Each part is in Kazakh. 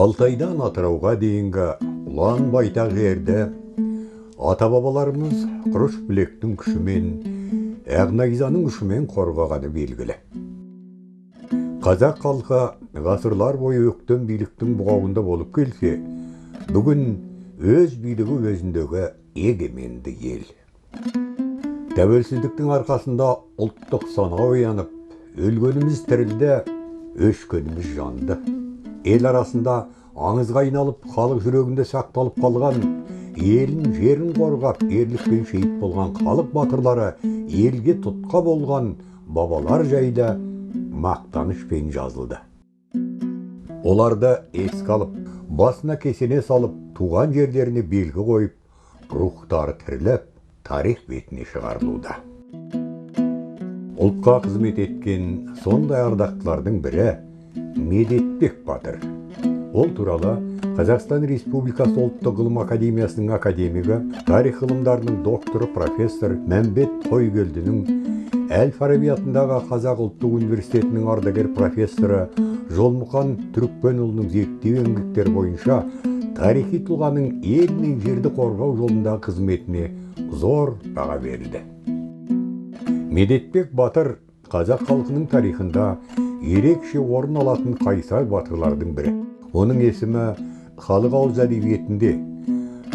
Алтайдан Атырауға дейінгі ұлан байтақ жерде ата-бабаларымыз құрыш білектің күшімен, Ағнайзаның күшімен қорғағаны белгілі. Қазақ халқы ғасырлар бойы өктем биліктің бұғауында болып келсе, бүгін өз билігі өзіндегі егеменді ел. Тәуелсіздіктің арқасында ұлттық сана оянып, өлгеніміз тірілді, өшкеніміз жанды. Ел арасында аңызға айналып, халық жүрегінде сақталып қалған, елін, жерін қорғап, ерлікпен шейіт болған халық батырлары, елге тұтқа болған бабалар жайда мақтанышпен жазылды. Оларды еске алып, басына кесене салып, туған жерлеріне белгі қойып, рухтары тіріліп, тарих бетіне шығарылуда. Ұлтқа қызмет еткен сондай ардақтылардың бірі Медетбек батыр. Ол туралы Қазақстан Республикасы ұлттық ғылым академиясының академигі, тарих ғылымдарының докторы профессор Мәмбет Тойгелдінің, Әл-Фараби атындағы Қазақ ұлттық университетінің ардагер профессоры Жолмұқан Түрікпенұлының зерттеу еңбектері бойынша тарихи тұлғаның ел мен жерді қорғау жолындағы қызметіне зор баға берілді. Медетбек батыр қазақ халқының тарихында ерекше орын алатын қайсар батырлардың бірі. Оның есімі халық ауыз әдебиетінде,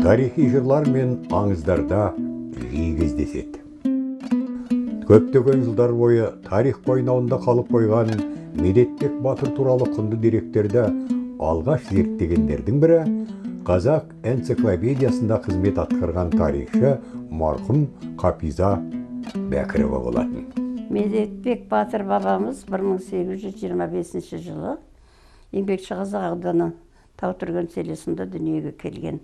тарихи жырлар мен аңыздарда жиі кездеседі. Көптеген жылдар бойы тарих қойнауында қалып қойған Медетбек батыр туралы құнды деректерді алғаш зерттегендердің бірі Қазақ энциклопедиясында қызмет атқарған тарихшы марқұм Қапиза Бәкірова болатын. Медетбек батыр бабамыз 1825 жылы Еңбекші Қазақ ауданы Таутүрген селосында дүниеге келген.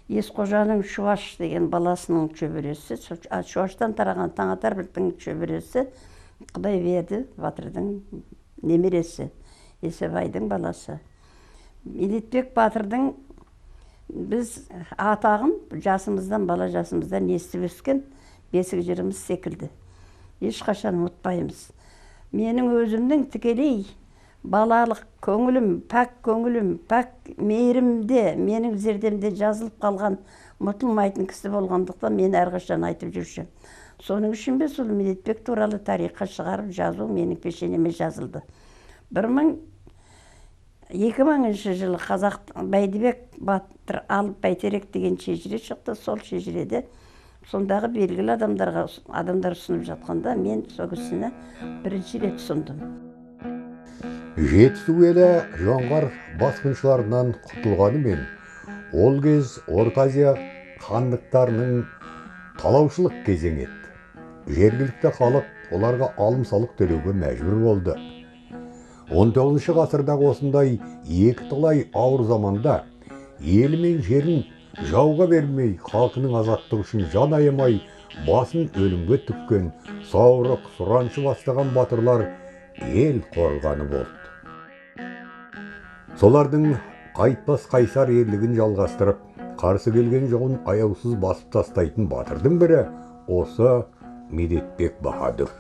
Есқожаның Шуаш деген баласының шөбересі, Шуаштан тараған Таңатар бірдің шөбересі Құдайберді батырдың немересі, Есебайдың баласы. Медетбек батырдың біз атағын бала жасымыздан естіп өскен бесік жырымыз секілді. Ешқашан ұмытпаймыз. Менің өзімнің тікелей балалық көңілім, пәк мейірімде, менің зердемде жазылып қалған ұмытылмайтын кісі болғандықтан мен әрқашан айтып жүршім. Соның үшін бе сол Медетбек туралы тарихқа шығарып жазу менің пешенеме жазылды. 2000 жылы Қазақ Бәйдібек батыр алып Бәйтерек деген шежіре шықты. Сол шежіреде сондағы белгілі адамдар ұсынып жатқанда мен сол кісіні бірінші рет ұсындым. Жетісу елі жоңғар басқыншыларынан құтылғанымен, ол кез Орта Азия хандықтарының талаушылық кезеңі еді. Жергілікті халық оларға алым-салық төлеуге мәжбүр болды. 19 ғасырдағы осындай екі талай ауыр заманда елі мен жерін жауға бермей, халқының азаттығы үшін жан аямай, басын өлімге тіккен, саурық, сұраншы бастаған батырлар ел қорғаны болды. Солардың қайтпас қайсар ерлігін жалғастырып, қарсы келген жауын аяусыз басып тастайтын батырдың бірі осы Медетбек Баһадүр.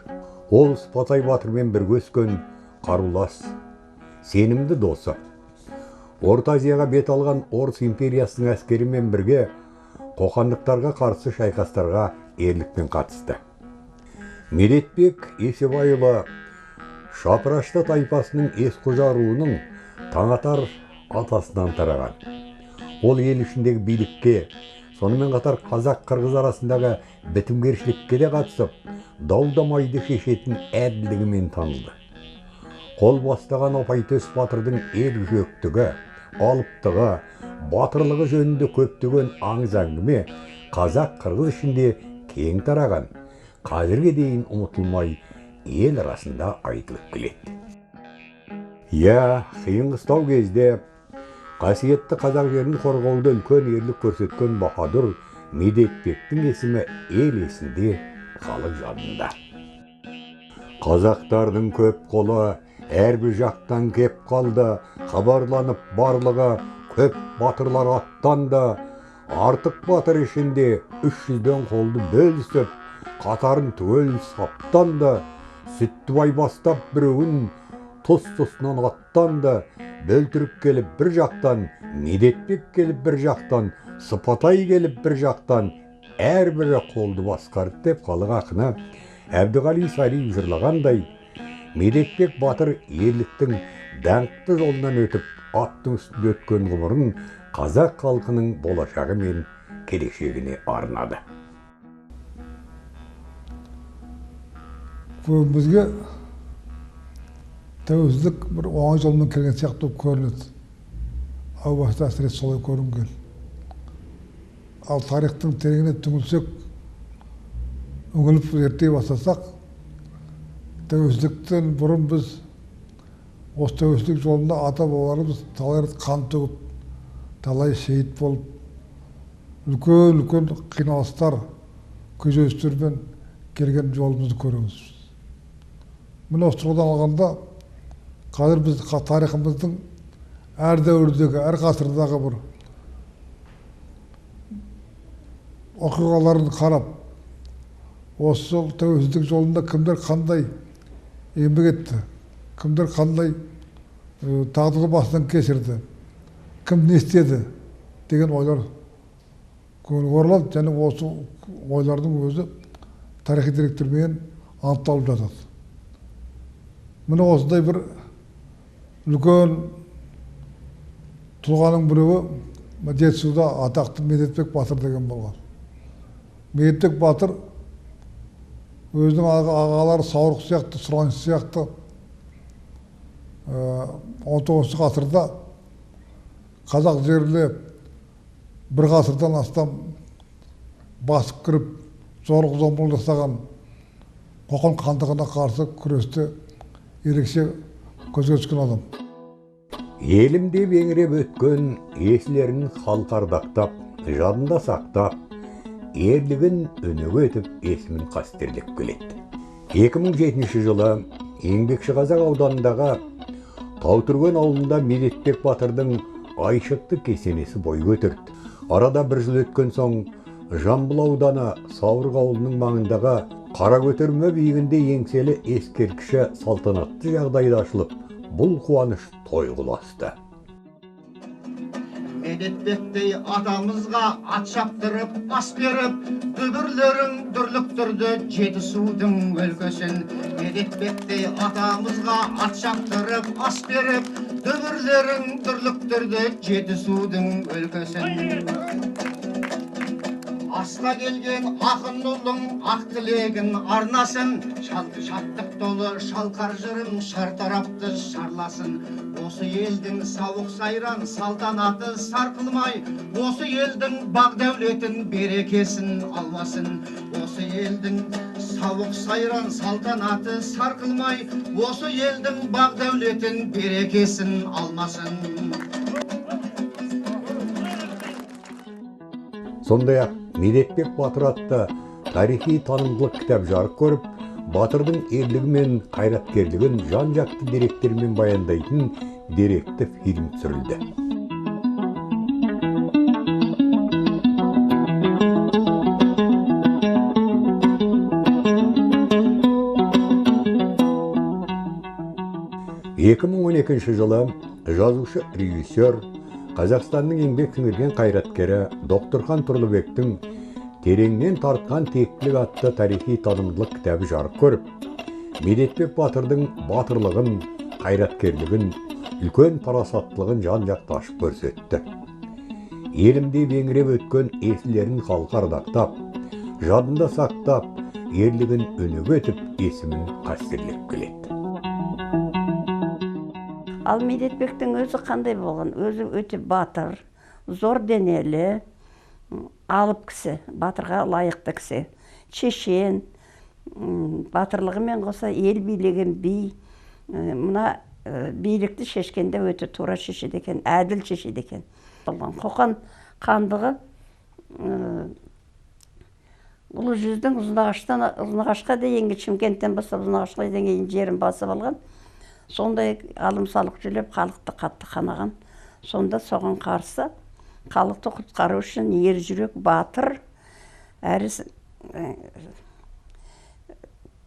Ол Сыпатай батырмен бірге өскен қарулас, сенімді досы. Орта Азияға бет алған Орыс империясының әскерімен бірге қоқандықтарға қарсы шайқастарға ерлікпен қатысты. Медетбек Есебайұлы Шапырашты тайпасының Есқожа руының Таңатар атасынан тараған. Ол ел ішіндегі билікке, сонымен қатар қазақ-қырғыз арасындағы бітімгершілікке де қатысып, дау-дамайды шешетін әділдігімен танылды. Қол бастаған Опайтөс батырдың ел жүректігі, алыптығы, батырлығы жөнінде көптеген аңыз әңгіме қазақ-қырғыз ішінде кең тараған, қазірге дейін ұмытылмай ел арасында айтылып келеді. Қиын-қыстау кезде қасиетті қазақ жерін қорғауда үлкен ерлік көрсеткен Баһадүр Медетбектің есімі ел есінде, халық жадында. Қазақтардың көп қолы әрбір жақтан кеп қалды, хабарланып барлығы көп батырлар аттанды. Артық батыр ішінде 300-ден қолды бөлісіп, қатарын түгел саптанды. Сүттібай бастап біреуін тұс-тұсынан аттан да бөлтірік келіп бір жақтан, Медетбек келіп бір жақтан, Сыпатай келіп бір жақтан, әрбірі қолды басқарды деп халық ақыны Әбдіғали Сарин жырлағандай, Медетбек батыр ерліктің даңқты жолынан өтіп, аттың үстінде өткен ғұмырын қазақ халқының болашағы мен келешегіне арнады. Көбімізге тәуелсіздік бір оңай жолмен келген сияқты болып көрінеді. Әу баста әсіресе солай көрінген. Ал тарихтың тереңіне түңілсек, үңіліп зерттей бастасақ, тәуелсіздіктен бұрын біз осы тәуелсіздік жолында ата-бабаларымыз талай рет қан төгіп, талай шейіт болып, үлкен қиналыстар, күйзелістермен келген жолымызды көреміз. Міне осы тұрғыдан алғанда, қазір біз тарихымыздың әр дәуірдегі, әр ғасырдағы бір оқиғаларын қарап, осы тәуелсіздік жолында кімдер қандай еңбек етті, кімдер қандай тағдыры басынан кешірді, кім не істеді деген ойлар көңілге оралады, және осы ойлардың өзі тарихи деректермен анықталып жатады. Міне осындай бір үлкен тұлғаның біреуі Жетісуда атақты Медетбек батыр деген болған. Медетбек батыр өзінің ағалары Саурық сияқты, Сұраншы сияқты 19 ғасырда қазақ жеріне бір ғасырдан астам басып кіріп, зорлық-зомбылық жасаған Қоқан хандығына қарсы күресте ерекше көзге түскен адам. Елімде еңіреп өткен есілерін халық ардақтап, жадында сақтап, ерлігін өнеге етіп есімін қастерлеп келеді. 2007 жылы Еңбекші Қазақ ауданындағы Таутүрген ауылында Медетбек батырдың айшықты кесенесі бой көтерді. Арада бір жыл өткен соң Жамбыл ауданы Саурық ауылының маңындағы Қара көтерме биігінде еңселі ескерткіші салтанатты жағдайда ашылып, бұл қуаныш тойға ұласты. Медетбектей атамызға ат шаптырып, ас беріп, дүбірлерің дүрліктірді Жетісудың өлкесін. Медетбектей атамызға ат шаптырып, ас беріп, дүбірлерің дүрліктірді Жетісудың өлкесін. Асқа келген ақын ұлың ақ тілегін арнасын, шаттық толы шалқар жырың шартарапты шарласын. Осы елдің сауық сайран салтанаты сарқылмай, осы елдің бақ дәулетін берекесін алмасын. Осы елдің сауық сайран салтанаты сарқылмай, осы елдің бақ дәулетін берекесін алмасын. Сондай-ақ Медетбек батыр атты тарихи танымдылық кітап жарық көріп, батырдың ерлігі мен қайраткерлігін жан-жақты деректермен баяндайтын деректі фильм түсірілді. жылы жазушы режиссер Қазақстанның еңбек сіңірген қайраткері Докторхан Тұрлыбектің тереңнен тартқан тектілік атты тарихи танымдылық кітабы жарық көріп, Медетбек батырдың батырлығын, қайраткерлігін, үлкен парасаттылығын жан-жақты ашып көрсетті. Елімде еңіреп өткен есілерін халқы ардақтап, жадында сақтап, ерлігін өнеге етіп, есімін қастерлеп келеді. Ал Медетбектің өзі қандай болған? Өзі өте батыр, зор денелі, алып кісі, батырға лайықты кісі. Шешен, батырлығымен қоса ел билеген би. Мына билікті шешкенде өте тура шешеді екен, әділ шешеді екен. Қоқан хандығы Ұлы жүздің Ұзынағашқа дейінгі, Шымкенттен бастап Ұзынағашқа дейінгі жерін басып алған. Сондай алым-салық жүлеп халықты қатты қанаған. Сонда соған қарсы халықты құтқару үшін ер жүрек батыр әрі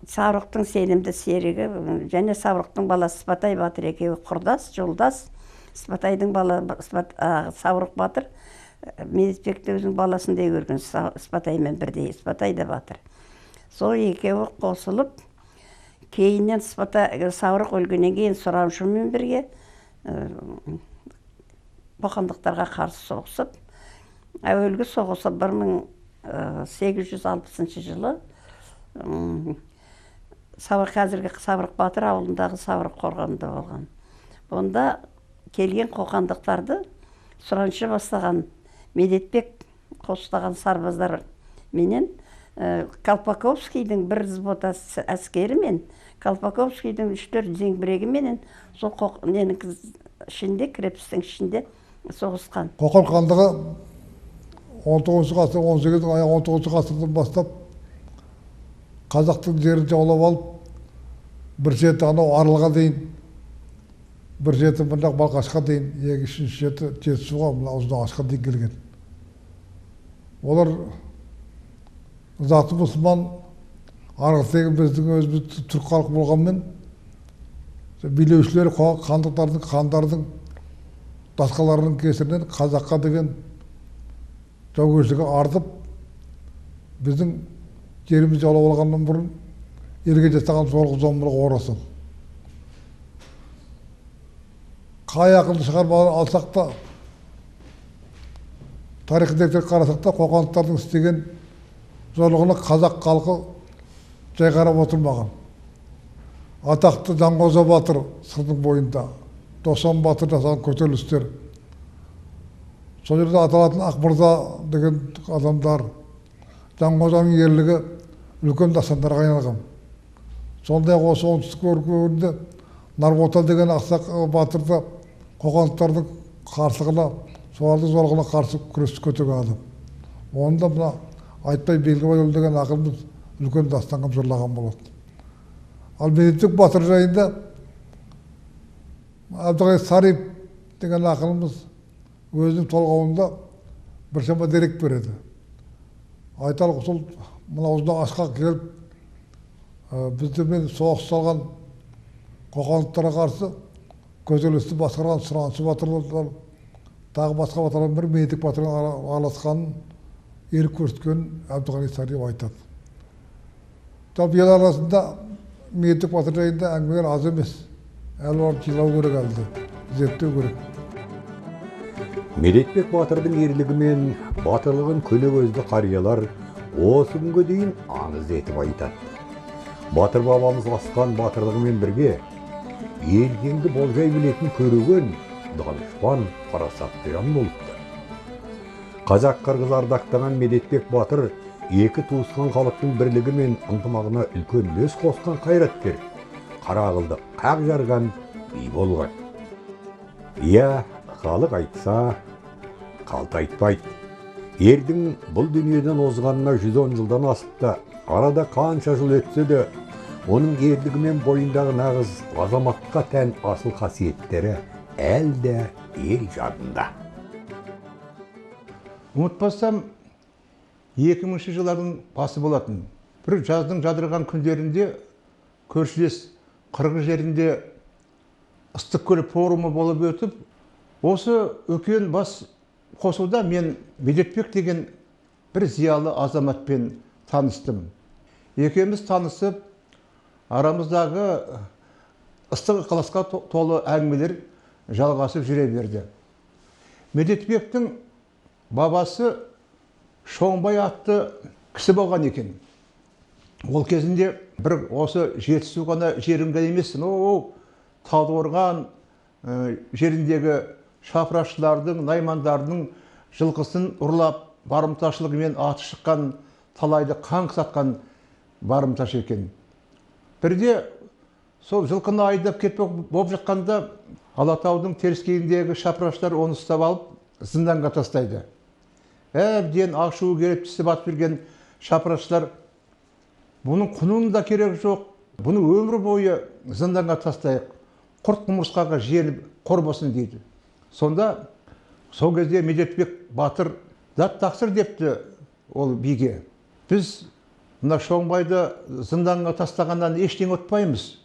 Саурықтың сенімді серігі және Саурықтың баласы Сыпатай батыр екеуі құрдас, жолдас. Сыпатайдың Саурық батыр Медетбекті өзінің баласындай көрген, Сыпатаймен бірдей, Сыпатай да батыр. Сол екеуі қосылып, кейіннен Саурық өлгеннен кейін Сұраншымен бірге боқандықтарға қарсы соғысып, әуелгі соғысы 1860 жылы қазіргі Саурық батыр ауылындағы Саурық қорғанында болған. Онда келген қоқандықтарды Сұраншы бастаған Медетбек қостаған сарбаздар менен Колпаковскийдің бір взвод әскері мен Колпаковскийдің 3-4 зеңбірегі менен сол ненің ішінде, крепостың ішінде соғысқан. Қоқан хандығы 19 ғасыр, 18 ғасырдан бастап қазақтың жерін жаулап алып, бір жеті анау Аралға дейін, бір жеті мына Балқашқа дейін, үшінші жеті Жетісуға, мына Ұзынағашқа дейін келген. Олар заты мұсылман, арғы біздің өзіміз түрік халқы болғанмен, билеушілер хандардың басқаларының кесірінен қазаққа деген жаугершілігі артып, біздің жеріміз жаулап алғаннан бұрын елге жасаған зорлық-зомбылық орасан. Қай ақылды шығарып алсақ та, тарихи деректерге қарасақ та, қоқандықтардың істеген зорлығына қазақ халқы жай қарап отырмаған. Атақты Жанғоза батыр сырдың бойында, Досан батыр жасаған көтерілістер, сол жерде аталатын Ақмырза деген адамдар, Жанғозаның ерлігі үлкен дастандарға айналған. Сондай осы оңтүстік өркөбірінде Нарбота деген ақсақ батырды қоқандықтардың қарсылығына, солардың зорлығына қарсы күрес көтерген адам. Оны да мына Айтбай Белгібайұлы деген ақынымыз үлкен дастанға жырлаған болады. Ал Медетбек батыр жайында Әбдіғали Сариф деген ақынымыз өзінің толғауында біршама дерек береді. Айталық сол мына Ұзынағашқа келіп, біздермен соғыс салған қоқандықтарға қарсы көтерілісті басқарған Сұраншы батырлар, тағы басқа батырлардың бірі Медетбек батырдың араласқанын ерік көрсеткен Әбдіғали Сариф айтады. Ел арасында Медетбек батыр жайында әңгімелер аз емес. Әлі бар жинау керек әлді, зерттеу керек. Медетбек батырдың ерлігі мен батырлығын көне көзді қариялар осы күнге дейін аңыз етіп айтады. Батыр бабамыз асқан батырлығымен бірге елгенді болжай білетін көреген данышпан парасатты жан болыпты. Қазақ-қырғыз ардақтаған Медетбек батыр екі туысқан халықтың бірлігі мен ынтымағына үлкен үлес қосқан қайраткер, қара қылды қақ жарған би болған. Иә, халық айтса, қалт айтпайды. Ердің бұл дүниеден озғанына 110 жылдан асыпты. Арада қанша жыл өтсе де, оның ерлігі мен бойындағы нағыз азаматқа тән асыл қасиеттері әлде ел жадында. Ұмытпасам, 2000 жылдардың басы болатын. Бір жаздың жадырған күндерінде көршілес Қырғыз жерінде ыстық көл форумы болып өтіп, осы үлкен бас қосуда мен Медетбек деген бір зиялы азаматпен таныстым. Екеуміз танысып, арамыздағы ыстық ықыласқа толы әңгімелер жалғасып жүре берді. Медетбектің бабасы Шоңбай атты кісі болған екен. Ол кезінде бір осы Жетісу ғана жерінген емес, Талдықорған жеріндегі шапырашшылардың, наймандардың жылқысын ұрлап, барымташылығымен аты шыққан, талайды қан қысатқан барымташы екен. Бірде сол жылқыны айдап кетпек болып жатқанда, Алатаудың теріскейіндегі шапырашшылар оны ұстап алып, зынданға тастайды. Әбден ашуы келіп тісі батып жүрген шапырашшылар, бұның құнының да керек жоқ, бұны өмір бойы зынданға тастайық, құрт құмырсқаға желіп қор болсын дейді. Сонда сол кезде Медетбек батыр зат тақсыр депті ол биге. Біз мына Шоңбайды зынданға тастағаннан ештеңе ұтпаймыз.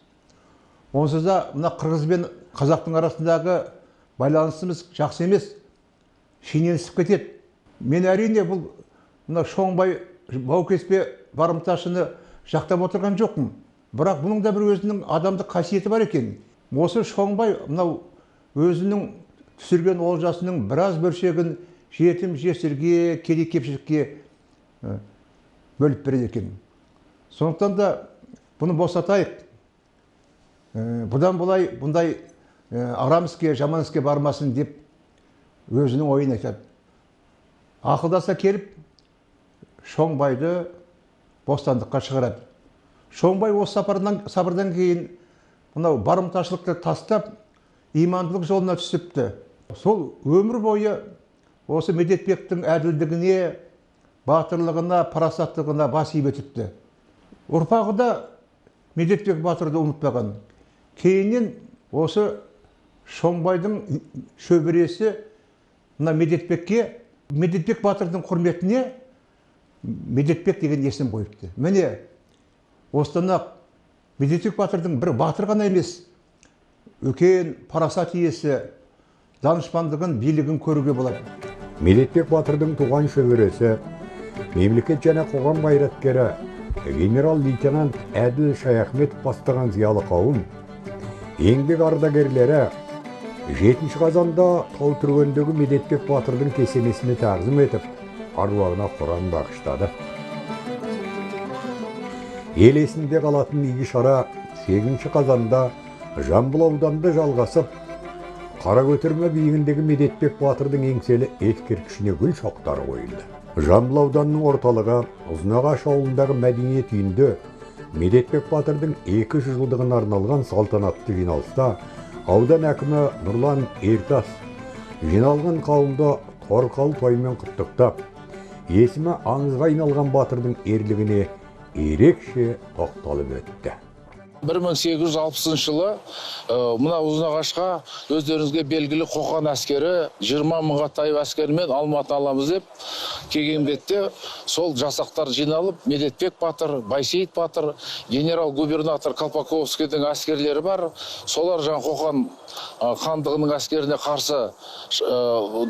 Онсыз да мына қырғыз бен қазақтың арасындағы байланысымыз жақсы емес, шенеленісіп кетеді. Мен әрине бұл мына Шоңбай Баукеспе барымташыны жақтап отырған жоқпын. Бірақ бұның да бір өзінің адамдық қасиеті бар екен. Осы Шоңбай мынау өзінің түсірген олжасының біраз бөлшегін жетім жесірге, кедей-кепшілікке бөліп береді екен. Сондықтан да бұны босатайық. Бұдан бұлай бұндай арам іске, жаман іске бармасын деп өзінің ойын айтады. Ақылдаса келіп, Шоңбайды бостандыққа шығарады. Шоңбай осы сапардан кейін мынау барымташылықты тастап, имандылық жолына түсіпті. Сол өмір бойы осы Медетбектің әділдігіне, батырлығына, парасаттылығына бас иіп өтіпті. Ұрпағы да Медетбек батырды ұмытпаған. Кейіннен осы Шоңбайдың шөбересі мына Медетбек батырдың құрметіне Медетбек деген есім қойыпты. Міне, осыдан-ақ Медетбек батырдың бір батыр ғана емес, үлкен парасат иесі, данышпандығын, билігін көруге болады. Медетбек батырдың туған шөбересі, мемлекет және қоғам қайраткері генерал-лейтенант Әділ Шаяхметов бастаған зиялы қауым, еңбек ардагерлері 7 қазанда Таутүргендегі Медетбек батырдың кесенесіне тағзым етіп, аруағына Құран бағыштады. Ел есінде қалатын игі шара 8 қазанда Жамбыл ауданында жалғасып, Қаракөтерме биігіндегі Медетбек батырдың еңселі ескерткішіне гүл шоқтары қойылды. Жамбыл ауданының орталығы Ұзынағаш ауылындағы мәдениет үйінде Медетбек батырдың 200 жылдығына арналған салтанатты жиналыста аудан әкімі Нұрлан Ертас жиналған қауымды торқалы тоймен құттықтап, есімі аңызға айналған батырдың ерлігіне ерекше тоқталып өтті. 1860 жылы мына Ұзынағашқа өздеріңізге белгілі Қоқан әскері 20 мыңға тайып әскерімен Алматы аламыз деп келген бетте сол жасақтар жиналып, Медетбек батыр, Байсейіт батыр, генерал-губернатор Колпаковскийдің әскерлері бар. Солар жаңа Қоқан хандығының әскеріне қарсы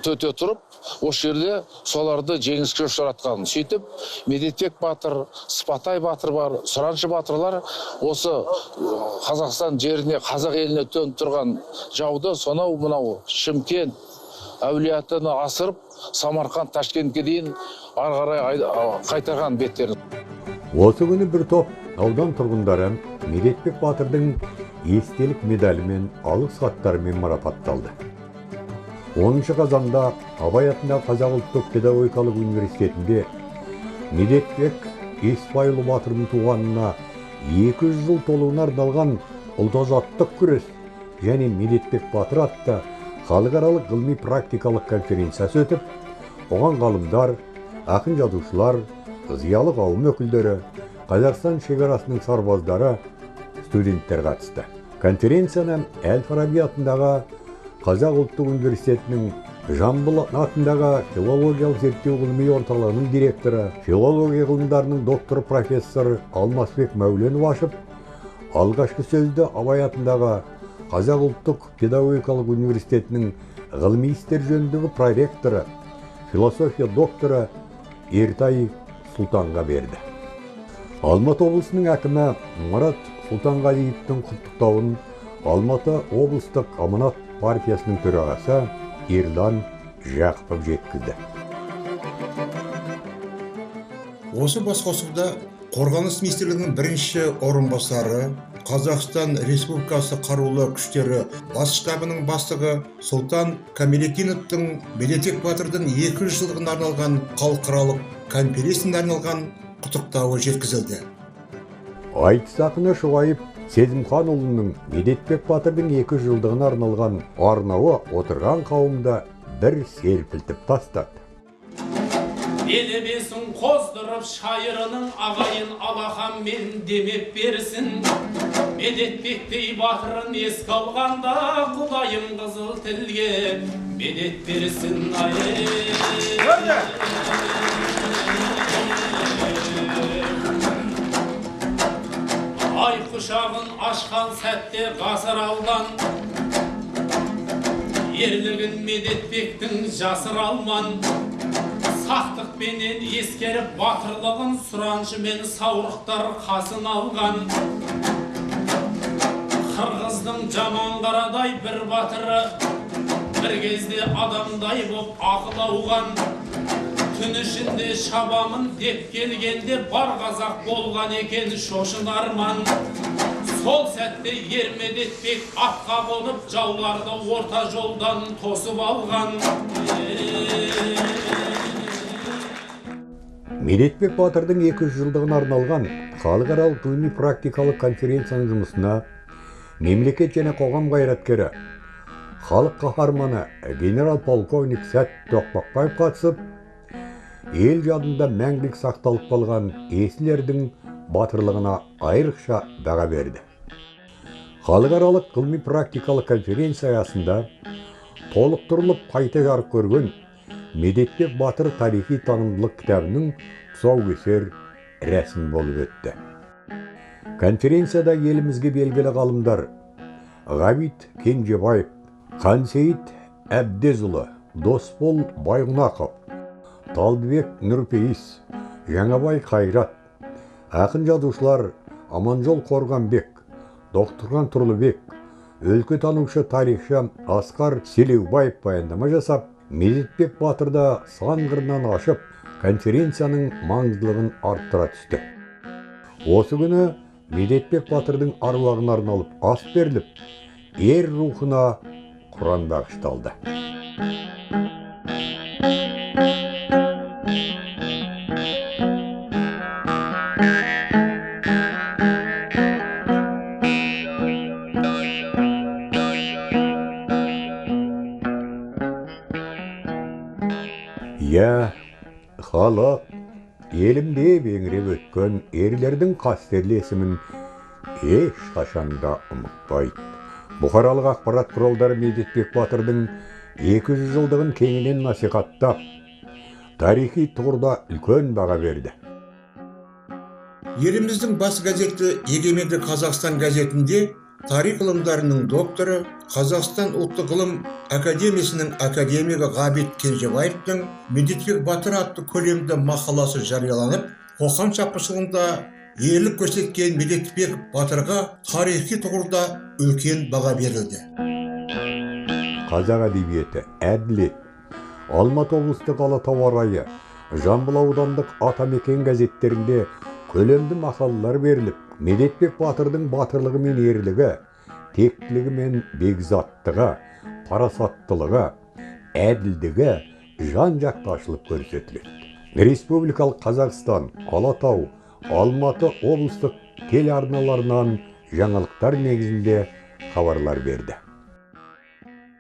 төте тұрып, осы жерде соларды жеңіске ұшыратқан. Сөйтіп, Медетбек батыр, Сыпатай батыр бар, Сұраншы батырлар осы Қазақстан жеріне, қазақ еліне төніп тұрған жауды сонау мынау Шымкент әулиятыны асырып, Самарқанд, Ташкентке дейін ары қарай қайтарған беттерін. Осы күні бір топ аудан тұрғындары Медетбек батырдың естелік медалімен, алғыс хаттарымен марапатталды. 10 қазанда Абай атындағы Қазақ ұлттық педагогикалық университетінде Медетбек Есбайұлы батырдың туғанына 200 жыл толуына арналған ұлт-азаттық күрес және Медетбек батыр атты халықаралық ғылыми практикалық конференциясы өтіп, оған ғалымдар, ақын жазушылар, зиялы қауым өкілдері, Қазақстан шекарасының сарбаздары, студенттер қатысты. Конференцияны Әл-Фараби атындағы Қазақ ұлттық университетінің Жамбыл атындағы филологиялық зерттеу ғылыми орталығының директоры, филология ғылымдарының докторы профессор Алмасбек Мәуленов ашып, алғашқы сөзді Абай атындағы Қазақ ұлттық педагогикалық университетінің ғылыми істер жөніндегі проректоры, философия докторы Ертай Сұлтанға берді. Алматы облысының әкімі Марат Сұлтанғалиевтің құттықтауын Алматы облыстық Аманат партиясының төрағасы Ерлан Жақыпов жеткізді. Осы басқосуда Қорғаныс министрлігінің бірінші орынбасары, Қазақстан Республикасы қарулы күштері бас штабының бастығы Сұлтан Камелетдиновтың Медетбек батырдың 200 жылдығына арналған халықаралық конференциясына арналған құттықтауы жеткізілді. Айтыс ақыны Шұғайып Сезімханұлының Медетбек батырдың 200 жылдығына арналған арнауы отырған қауымда бір серпілтіп тастады. Елебесін қоздырып шайырының ағайын алақанмен демеп берсін. Медетбектей батырын еске алғанда Құдайым қызыл тілге медет берсін. ай құшағын ашқан сәтте ғасыр алдан, ерлігін медетпектің жасыр алман, сақтықпенен ескеріп батырлығын сұраншымен саурықтар қасын алған. Қырғыздың жаман қарадай бір батыры, бір кезде адамдай боп ақыл ауған. Түн ішінде шабамын деп келгенде бар қазақ болған екен шошын арман. Сол сәтте ермедетпек атқа қонып жауларды орта жолдан тосып алған. Медетбек Батырдың 200 жылдығына арналған халықаралық ғылыми практикалық конференцияның жұмысына мемлекет және қоғам қайраткері, халық қаһарманы генерал-полковник Сәт Тоқпақбаев қатысып, ел жадында мәңгілік сақталып қалған есіл-ердің батырлығына айрықша баға берді. Халықаралық ғылыми практикалық конференция аясында толықтырылып қайта жарық көрген Медетбек Батыр тарихи танымдылық кітабының тұсаукесер рәсімі болып өтті. Конференцияда елімізге белгілі ғалымдар Ғабит Кенжебаев, Қансейіт Әбдезұлы, Досбол Байғұнақов, Талдыбек Нұрпейіс, Жаңабай Қайрат, ақын жазушылар Аманжол Қорғанбек, Доқтырған Тұрлыбек, өлкетанушы тарихшы Асқар Селеубаев баяндама жасап, Медетбек Батырда сан қырынан ашып, конференцияның маңыздылығын арттыра түсті. Осы күні Медетбек Батырдың аруағына арналып ас беріліп, ер рухына Құран бағышталды. Халық, елімде беңіреп өткен ерлердің қастерлі есімін еш қашанда ұмытпайды. Бұқаралық ақпарат құралдары Медетбек Батырдың 200 жылдығын кеңінен насихаттап, тарихи тұрғыда үлкен баға берді. Еліміздің бас газеті Егеменді Қазақстан газетінде тарих ғылымдарының докторы, Қазақстан ұлттық ғылым академиясының академигі Ғабит Кенжебаевтың Медетбек Батыр атты көлемді мақаласы жарияланып, қоқан шапқыншылығында ерлік көрсеткен Медетбек Батырға тарихи тұрғыда үлкен баға берілді. Қазақ әдебиеті, әділет, Алматы облыстық Алатау арайы, Жамбыл аудандық Атамекен газеттерінде көлемді мақалалар беріліп, Медетбек Батырдың батырлығы мен ерлігі, тектілігі мен бекзаттығы, парасаттылығы, әділдігі жан-жақты ашылып көрсетіледі. Республикалық Қазақстан, Алатау, Алматы облыстық телеарналарынан жаңалықтар негізінде хабарлар берді.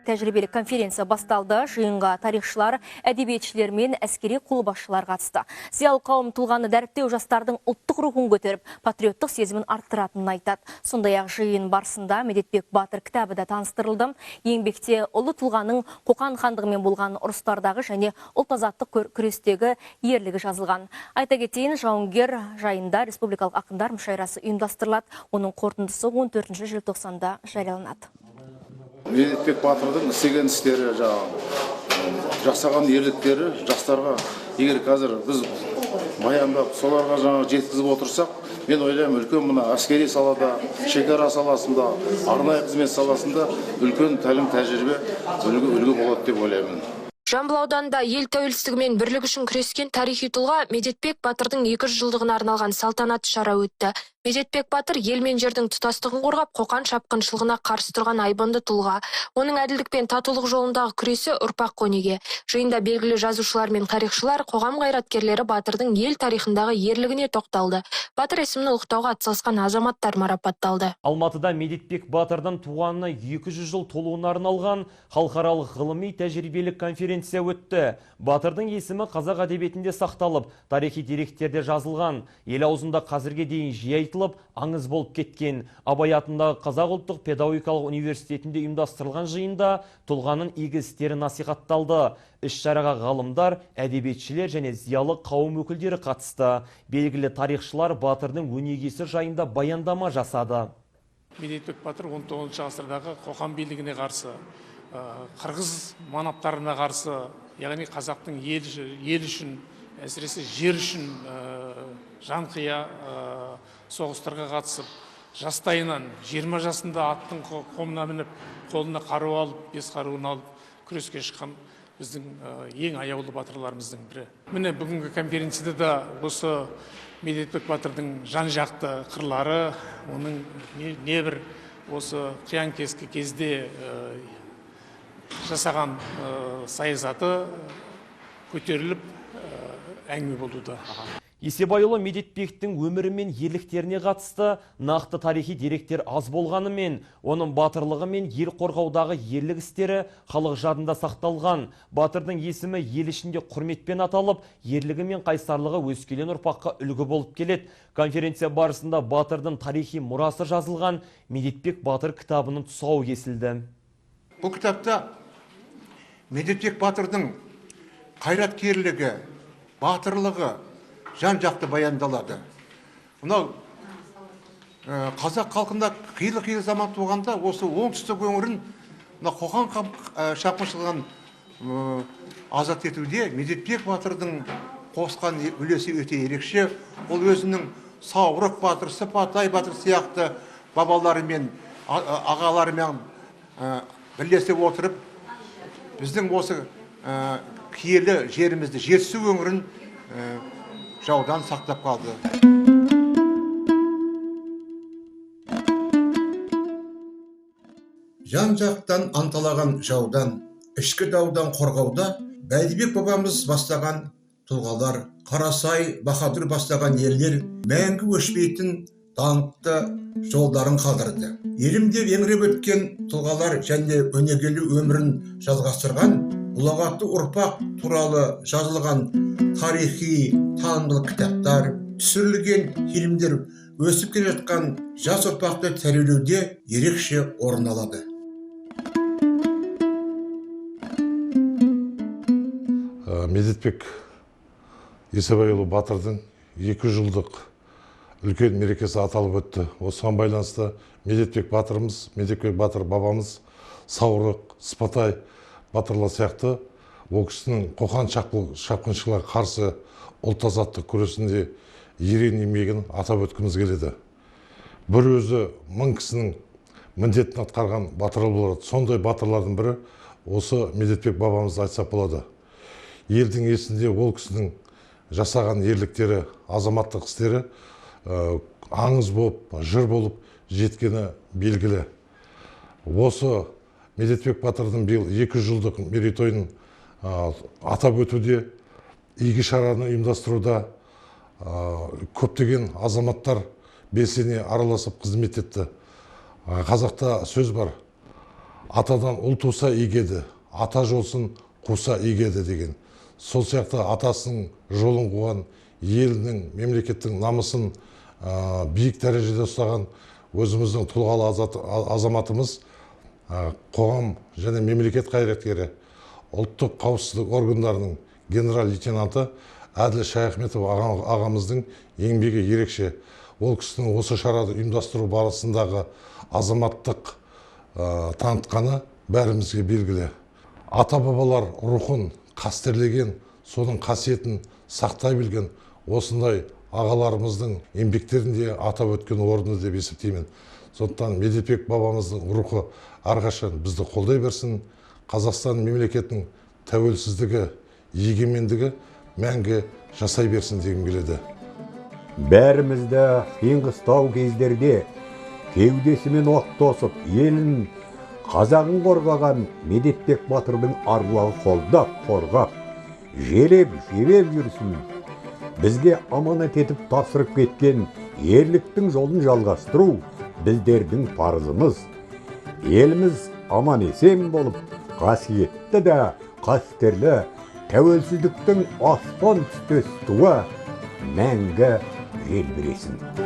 Тәжірибелік конференция басталды. Жиынға тарихшылар, әдебиетшілер мен әскери қолбасшылар қатысты. Зиялы қауым тұлғаны дәріптеу жастардың ұлттық рухын көтеріп, патриоттық сезімін арттыратынын айтады. Сондай-ақ жиын барысында Медетбек Батыр кітабы да таныстырылды. Еңбекте ұлы тұлғаның Қоқан хандығымен болған ұрыстардағы және ұлт-азаттық күрестегі ерлігі жазылған. Айта кетейін, жауынгер жайында республикалық ақындар мүшайрасы ұйымдастырылады. Оның қорытындысы 14 желтоқсанда жарияланады. Медетбек Батырдың істеген істері, жасаған ерліктері жастарға, егер қазір біз баяндап соларға жеткізіп отырсақ, мен ойлаймын, үлкен мына әскери салада, шекара саласында, арнайы қызмет саласында үлкен тәлім тәжірибе үлгі болады деп ойлаймын. Жамбыл ауданында ел тәуелсіздігімен бірлік үшін күрескен тарихи тұлға Медетбек Батырдың 200 жылдығына арналған салтанатты шара өтті. Медетбек Батыр ел мен жердің тұтастығын қорғап, Қоқан шапқыншылығына қарсы тұрған айбынды тұлға. Оның әділдік пен татулық жолындағы күресі ұрпақ көнеге. Жиында белгілі жазушылар мен тарихшылар, қоғам қайраткерлері Батырдың ел тарихындағы ерлігіне тоқталды. Батыр есімін ұлықтауға атсалысқан азаматтар марапатталды. Алматыда Медетбек Батырдың туғанына 200 жыл толуына арналған халықаралық ғылыми тәжірибелік конференция конференция өтті. Батырдың есімі қазақ әдебиетінде сақталып, тарихи деректерде жазылған, ел аузында қазірге дейін жиі айтылып, аңыз болып кеткен. Абай атындағы Қазақ ұлттық педагогикалық университетінде ұйымдастырылған жиында тұлғаның игі істері насихатталды. Іс-шараға ғалымдар, әдебиетшілер және зиялы қауым өкілдері қатысты. Белгілі тарихшылар Батырдың өнегесі жайында баяндама жасады. Медетбек Батыр 19 ғасырдағы қоқан билігіне қарсы, қырғыз манаптарына қарсы, яғни қазақтың ел үшін, әсіресе жер үшін жанқия соғыстарға қатысып, жастайынан 20 жасында аттың қомына мініп, қолына қару алып, бес қаруын алып, күреске шыққан біздің ең аяулы батырларымыздың бірі. Міне бүгінгі конференцияда да осы Медетбек Батырдың жан-жақты қырлары, оның небір осы қиян-кескі кезде жасаған саясаты көтеріліп әңгіме болуда. Есебайұлы Медетбектің өмірі мен ерліктеріне қатысты нақты тарихи деректер аз болғанымен, оның батырлығы мен ел қорғаудағы ерлік істері халық жадында сақталған. Батырдың есімі ел ішінде құрметпен аталып, ерлігі мен қайсарлығы өскелең ұрпаққа үлгі болып келеді. Конференция барысында Батырдың тарихи мұрасы жазылған Медетбек Батыр кітабының тұсауы кесілді. Бұл кітапта Медетбек Батырдың қайраткерлігі, батырлығы жан-жақты баяндалады. Мынау қазақ халқында қилы-қилы заман туғанда осы оңтүстік өңірін қоқан шапқыншылығынан азат етуде Медетбек Батырдың қосқан үлесі өте ерекше. Ол өзінің Саурық Батыр, Сыпатай Батыр сияқты бабаларымен, ағаларымен бірлесе отырып, біздің осы киелі жерімізді, Жетісу өңірін жаудан сақтап қалды. Жан-жақтан анталаған жаудан, ішкі даудан қорғауда Бәйдібек бабамыз бастаған тұлғалар, Қарасай, Баһадүр бастаған ерлер мәңгі өшпейтін даңқты жолдарын қалдырды. Елімде еңіреп өткен тұлғалар және өнегелі өмірін жалғастырған ұлағатты ұрпақ туралы жазылған тарихи таңғылық кітаптар, түсірілген фильмдер өсіп келе жатқан жас ұрпақты тәрбиелеуде ерекше орын алады. Медетбек Есебайұлы Батырдың 2 жылдық үлкен мерекесі аталып өтті. Осыған байланысты Медетбек Батырымыз, Медетбек Батыр бабамыз, Саурық, Сыпатай батырлар сияқты ол кісінің қоқан шапқыншыларға қарсы ұлт азаттық күресінде ерен еңбегін атап өткіміз келеді. Бір өзі 1000 кісінің міндетін атқарған батыр болады. Сондай батырлардың бірі осы Медетбек бабамызды айтсақ болады. Елдің есінде ол кісінің жасаған ерліктері, азаматтық істері аңыз болып, жыр болып жеткені белгілі. Осы Медетбек Батырдың биыл 2 жылдық мерейтойын атап өтуде, игі шараны ұйымдастыруда көптеген азаматтар белсене араласып қызмет етті. Қазақта сөз бар: атадан ұл туса игеді, ата жолсын қуса игеді деген. Сол сияқты атасының жолын қуған, елінің, мемлекеттің намысын биік дәрежеде ұстаған өзіміздің тұлғалы азаматымыз, қоғам және мемлекет қайраткері, ұлттық қауіпсіздік органдарының генерал-лейтенанты Әділ Шаяхметов ағамыздың еңбегі ерекше. Ол кісінің осы шарады ұйымдастыру барысындағы азаматтық танытқаны бәрімізге белгілі. Ата-бабалар рухын қастерлеген, соның қасиетін сақтай білген осындай ағаларымыздың еңбектерінде атап өткен орны деп есептеймін. Сондықтан Медетбек бабамыздың рухы әрқашан бізді қолдай берсін. Қазақстан мемлекетінің тәуелсіздігі, егемендігі мәңгі жасай берсін дегім келеді. Бәрімізді қиын-қыстау кездерде кеудесімен оқ тосып, елін, қазағын қорғаған Медетбек Батырдың аруағы қолдап, қорғап, желеп жүрсін. Бізге аманат етіп тапсырып кеткен ерліктің жолын жалғастыру біздердің парызымыз. Еліміз аман есен болып, қасиетті де қастерлі тәуелсіздіктің аспан түстес туы мәңгі желбіресін.